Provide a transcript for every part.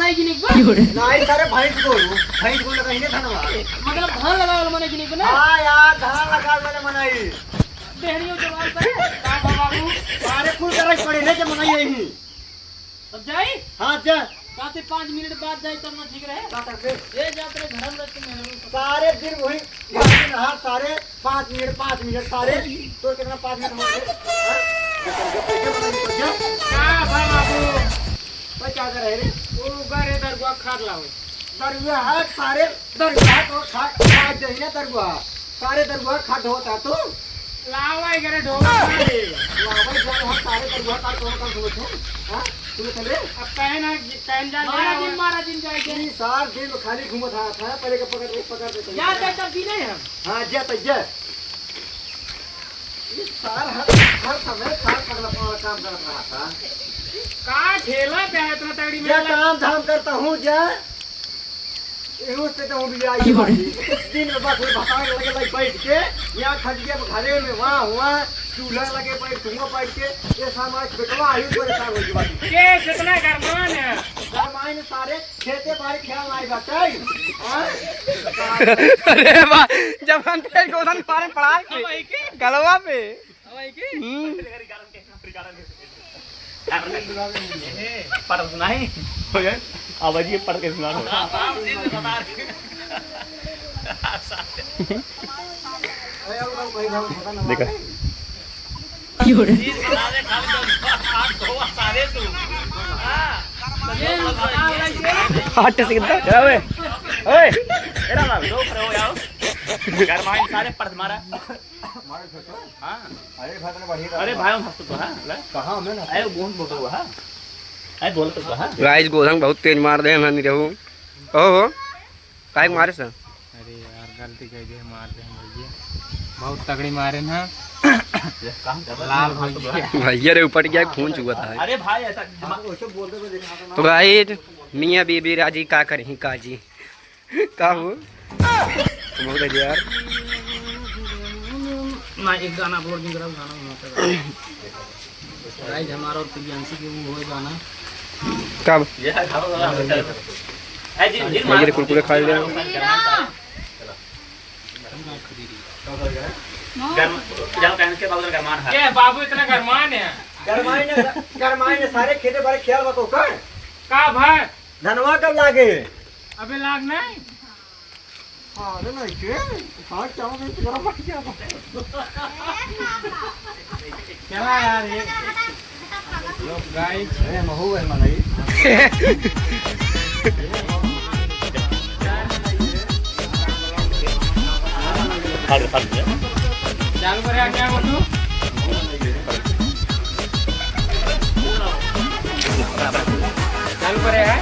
मनाई की नहीं नहीं सारे भैंस को लगा ही नहीं धनवा मतलब धान लगा वाला मनाई की नहीं ना हां यार धान लगा वाला मनाई देहनियों जवाब करे का बाबू सारे फूल करे पड़े रे के मनाई यही अब जाई हां जा बातें 5 मिनट बाद जाए तब ना ठीक रहे काटा से ये जाते घर में रहते हैं सारे दिन वही घर हां सारे 5 मिनट सारे तो कितना 5 मिनट हो गए का भाई बाबू तो क्या कर रहे रे वो गरे दरगुआ खाद लावे दरगुआ हाथ सारे दरगुआ तो खाद दे ना दरगुआ सारे दरगुआ खाद होता तो लावाई करे ढोगा मारे लावाई जान हम सारे दरगुआ काट तो कर दो हां तू चल रे अब पहन जा मारा दिन जाएंगे नहीं सार दिन में खाली घूमत था पहले के पकड़ दे या तब भी नहीं हम हां जा तो जा ये सार हर समय खाद पकड़ना काम कर रहा था का ठेला पे है इतना तगड़ी में क्या काम धाम करता हूँ जा एहू से तो भी आई दिन में बस भताने लगे भाई बैठ के यहाँ खटिया घरे में वहाँ हुआ चूल्हा लगे बैठ दूंगा बैठ के ये समाज बेटवा आई परेशान हो गई के कितना गरमान है गरमान सारे खेते बाड़ी खेल आई बचाई अरे वाह जब हम तेरे गोधन पारे पढ़ा के गलवा पे पढ़ सुनाई आवाज ये पढ़ के सुना देखा हाथ से कितना ओए ओए एरा ना दो करो यार घर में सारे पढ़ मारा हां अरे भाई हम हंस तो हां कहां मैं अरे बोल बोल हां अरे बोल तो हां गाइस गोधन बहुत तेज मार दे हम नहीं रहू ओहो काहे मारे सर अरे यार गलती कर दी मार दे भैया बहुत तगड़ी मारे ना लाल भैया रे ऊपर गया खून चुआ था अरे भाई ऐसा तो गाइस मियां बीबी राजी का करही काजी का हो तुम हो गए यार ना एक गाना अपलोड नहीं करा गाना गाइस हमारा और प्रियांशी के वो हो गाना कब ये भैया रे कुरकुरे खा लिया जाओ कहने के बाबू गरमान है ये बाबू इतना गरमान है गरमाई ने सारे खेते बाड़ी खेल बतो कर का भाई धनवा कब लागे अबे लागना है अरे नहीं के हां चाहो में तेरा फट गया चला यार ये लोग गाइस अरे महू है मनाई फट चालू करे क्या बोलूं चालू करे है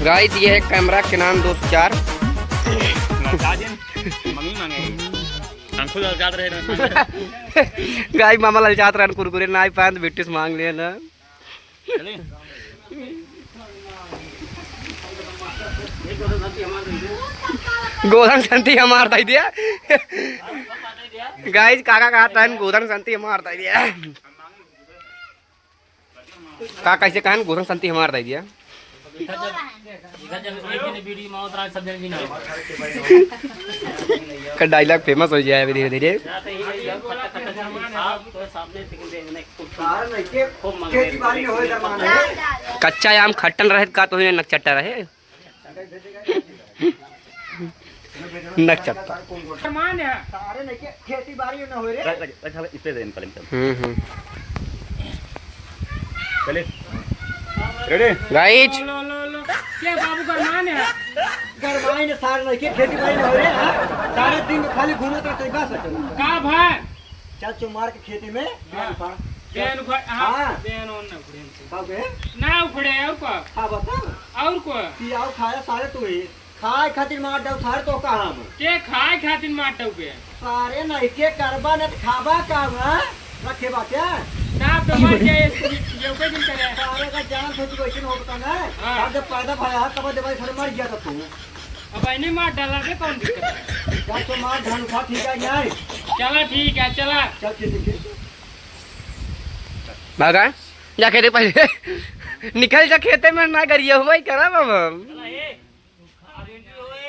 गाइस ये है कैमरा के नाम 204 मम्मी मांगे अंकुल ललचात रहे ना गाय मामा ललचात रहन कुरकुरे ना आई पान बिट्टिस मांग ले ना चले गोधन संती हमार दई दिया गाइस काका कहा तन गोधन संती हमार दई दिया का कैसे कहन गोधन संती हमार दई दिया का डायलॉग फेमस हो जाए धीरे धीरे खेती बाड़ी में होए जमाना कच्चा आम खट्टन रहे का तो ही नकचट्टा रहे नकचट्टा मान है सारे नहीं के खेती बाड़ी में होए रे अच्छा इस पे देन कलिंग चले रेडी गाइस लो लो लो क्या बाबू गरमान है गरमाई ने सारे नहीं के खेती बाड़ी में होए रे सारे दिन खाली घूमत रहते बस का भाई चल चुमार के खेती में देन को हां देन on ना उखड़े बाबे ना उखड़े और को हां बता और को पियाओ खाया सारे तू ही खाए खातिर मार दो सारे तो कहां हम के खाए खातिर माटो पे सारे नहीं के करबा न खाबा का रखे बा क्या ना तो मर जाए ये कोई दिन करे सारे का जान सोच वैसे होता ना हाँ। जब पैदा भया तब दे भाई थोड़ा मर गया था तू अब इन्हें मार डाला के कौन दिक्कत है जब तो मार धन उठा ठीक है यार चला ठीक है चला चल ठीक है भागा जा खेते पहले निकल जा खेते में ना करिए भाई करा बाबा चला ये अब एंट्री होए